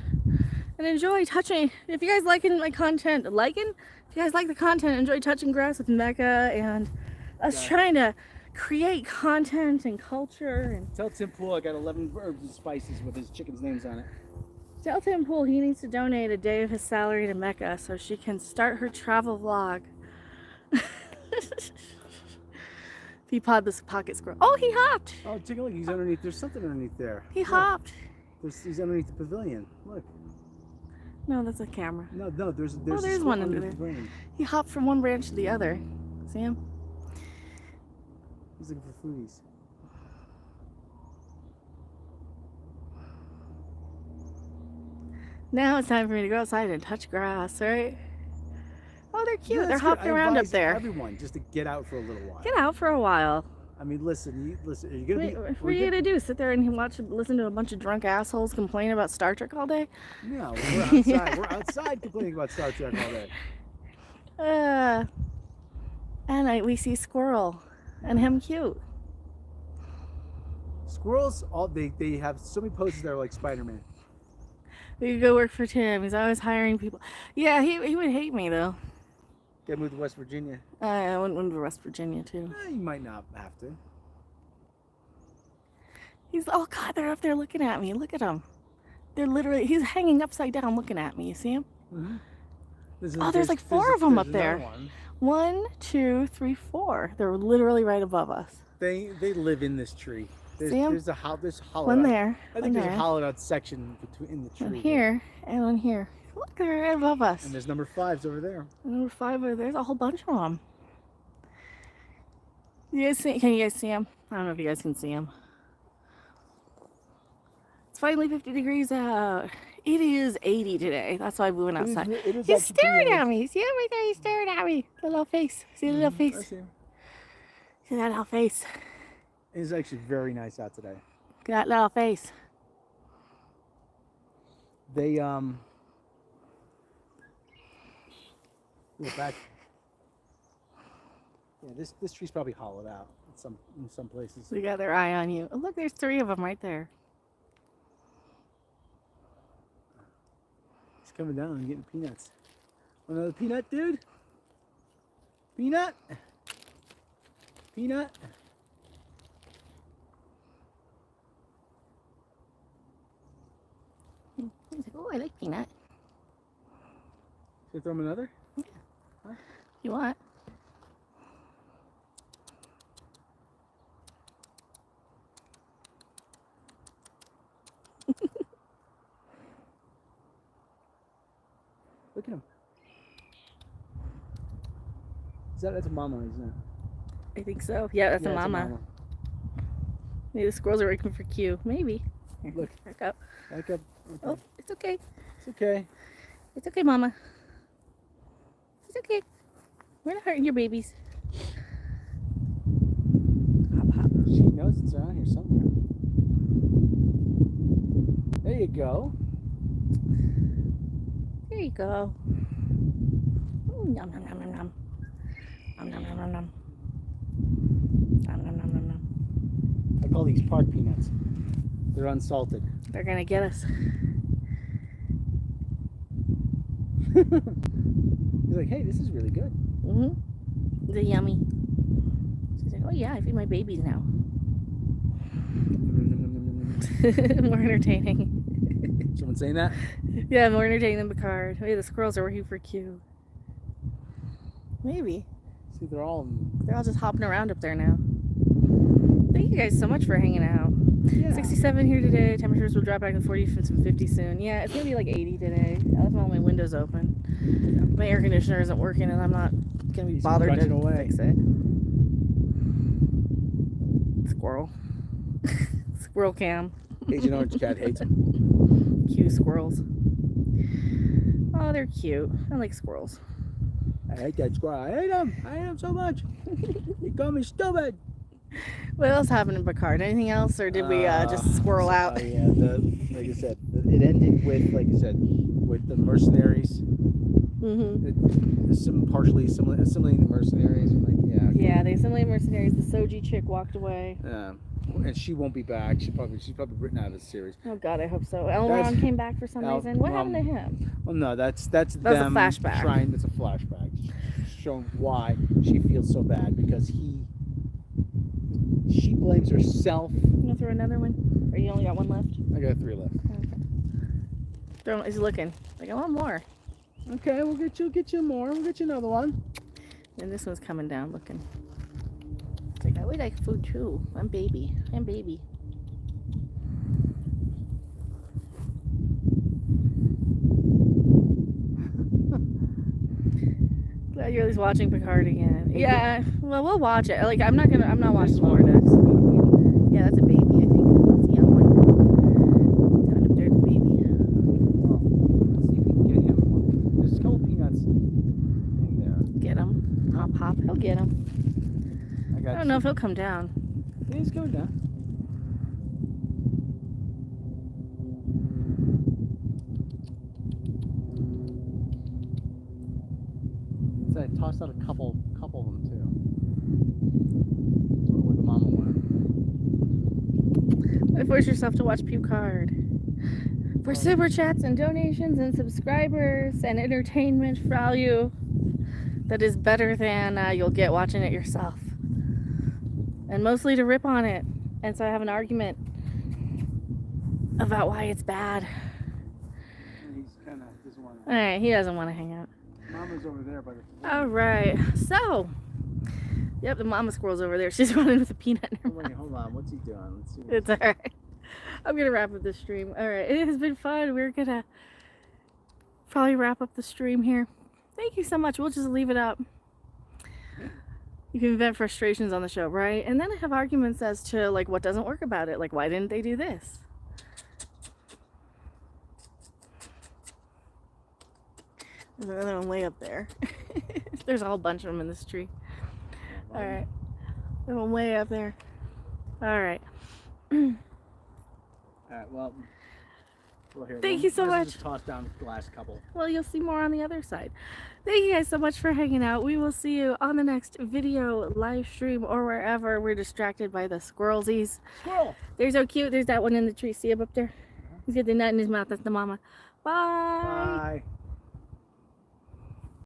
and enjoy touching, if you guys liking my content, if you guys like the content, enjoy touching grass with Mecha and us trying to create content and culture. And tell Tim Pool I got 11 herbs and spices with his chicken's names on it. Tell Tim Pool he needs to donate a day of his salary to Mecha so she can start her travel vlog. He pawed this pocket squirrel. Oh, he hopped. Oh, take a look. He's underneath. There's something underneath there. He hopped. He's underneath the pavilion. Look. No, that's a camera. No, there's one under there. The he hopped from one branch to the other. See him? He's looking for foodies. Now it's time for me to go outside and touch grass, right? Oh, they're cute. They're hopping around up there. Everyone, just to get out for a little while. Get out for a while. I mean, listen. Are you gonna be? What are you gonna do? Sit there and listen to a bunch of drunk assholes complain about Star Trek all day? No, we're outside. We're outside complaining about Star Trek all day. And we see Squirrel, and him cute. Squirrels, they have so many poses that are like Spider-Man. We could go work for Tim. He's always hiring people. Yeah, he would hate me though. Gotta move to West Virginia. I wouldn't move to West Virginia too. You might not have to. Oh God, they're up there looking at me. Look at him. They're literally, he's hanging upside down looking at me. You see him? Mm-hmm. There's like 4 of them up there. 1, 2, 3, 4. They're literally right above us. They live in this tree. There's a hollow. One there. I think there's a hollowed out section in the tree. One here and one here. Look, they're right above us. And there's number 5s over there. Number 5 over there's a whole bunch of them. You guys see? Can you guys see them? I don't know if you guys can see them. It's finally 50 degrees out. It is 80 today. That's why we went outside. He's staring at me. See him right there? He's staring at me. The little face. See the little face? I see him. See that little face? It's actually very nice out today. That little face. They back. Yeah, this tree's probably hollowed out in some places. They got their eye on you. Oh, look, there's 3 of them right there. He's coming down and getting peanuts. Want another peanut, dude? Peanut? Peanut? He's like, oh, I like peanut. Should I throw him another? Yeah. Huh? You want? Look at him. That's a mama, isn't it? I think so. Yeah, that's a mama. Maybe the squirrels are waiting for Q. Maybe. Here, look. Back up. Back up. Okay. Oh, it's okay. It's okay. It's okay, mama. It's okay. We're not hurting your babies. Hop, hop. She knows it's around here somewhere. There you go. There you go. Ooh, yum, yum, yum, yum, yum. Nom, nom, nom, nom, nom. Nom, nom, nom, nom, nom. I call these park peanuts. They're unsalted. They're gonna get us. He's like, hey, this is really good. Mm-hmm. They're yummy. She's like, oh yeah, I feed my babies now. More entertaining. Someone saying that? Yeah, more entertaining than Picard. Maybe the squirrels are working for Q. Maybe. See, they're all just hopping around up there now. Thank you guys so much for hanging out. Yeah. 67 here today. Temperatures will drop back to 40 and 50 soon. Yeah, it's gonna be like 80 today. I left all my windows open. My air conditioner isn't working, and I'm not gonna be bothered to fix it. Squirrel. Squirrel cam. Agent Orange Cat hates them. Cute squirrels. Oh, they're cute. I like squirrels. I hate that squirrel. I hate him. I hate him so much. He called me stupid. What else happened in Picard? Anything else, or did we just squirrel out? Yeah, like I said, it ended with, like I said, with the mercenaries. Mm-hmm. Partially assimilating the mercenaries. Like, yeah. Okay. Yeah, they assimilated mercenaries. The Soji chick walked away. And she won't be back. She's probably written out of the series. Oh God, I hope so. Elrond came back for some reason. What happened to him? Well, no, that's them a flashback. That's a flashback, showing why she feels so bad because she blames herself. You want to throw another one? Or you only got one left? I got 3 left. Okay. He's looking. Like, I want more. Okay, we'll get you more. We'll get you another one. And this one's coming down looking. It's like, I would like food too. I'm baby. Glad you're at least watching Picard again. Yeah, well, we'll watch it. Like, I'm not watching more next. Yeah, that's a baby, I think. That's a young one. Down up there, the baby. Well, let's see if we can get him one. There's a couple peanuts in there. Get him. Hop, hop. He'll get him. I don't know if he'll come down. Yeah, he's going down. So I tossed out a couple of them too. This one with the mama one. Force yourself to watch Picard. For super chats and donations and subscribers and entertainment value that is better than you'll get watching it yourself. And mostly to rip on it. And so I have an argument about why it's bad. He's kind of doesn't want to. Alright, he doesn't want to hang out. Mama's over there by the. Alright, so. Yep, the mama squirrel's over there. She's running with a peanut in her mouth. Hold on, what's he doing? Let's see. It's alright. I'm going to wrap up the stream. Alright, it has been fun. We're going to probably wrap up the stream here. Thank you so much. We'll just leave it up. You can vent frustrations on the show, right? And then I have arguments as to, like, what doesn't work about it. Like, why didn't they do this? There's another one way up there. There's a whole bunch of them in this tree. Alright. There's one way up there. Alright. Alright, well, here. Thank you so much. Just toss down the last couple. Well, you'll see more on the other side. Thank you guys so much for hanging out. We will see you on the next video, live stream, or wherever we're distracted by the squirrelsies. Squirrel! They're so cute. There's that one in the tree. See him up there? He's got the nut in his mouth. That's the mama. Bye. Bye.